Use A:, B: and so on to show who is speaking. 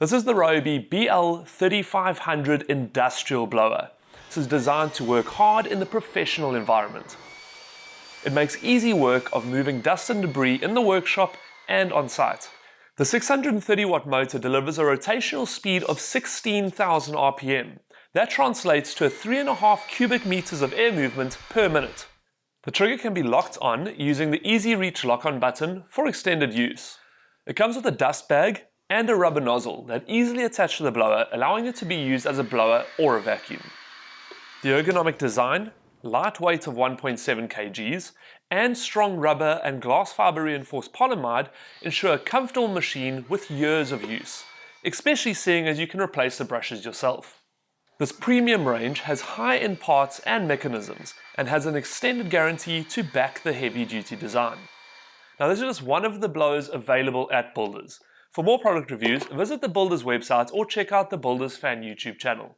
A: This is the Ryobi BL 3500 industrial blower. This is designed to work hard in the professional environment. It makes easy work of moving dust and debris in the workshop and on site. The 630 watt motor delivers a rotational speed of 16,000 RPM. That translates to 3.5 cubic meters of air movement per minute. The trigger can be locked on using the Easy Reach lock-on button for extended use. It comes with a dust bag and a rubber nozzle that easily attach to the blower, allowing it to be used as a blower or a vacuum. The ergonomic design, light weight of 1.7 kgs, and strong rubber and glass fiber reinforced polyamide ensure a comfortable machine with years of use, especially seeing as you can replace the brushes yourself. This premium range has high-end parts and mechanisms and has an extended guarantee to back the heavy-duty design. Now, this is just one of the blowers available at Builders. For more product reviews, visit the Builders website or check out the Builders Fan YouTube channel.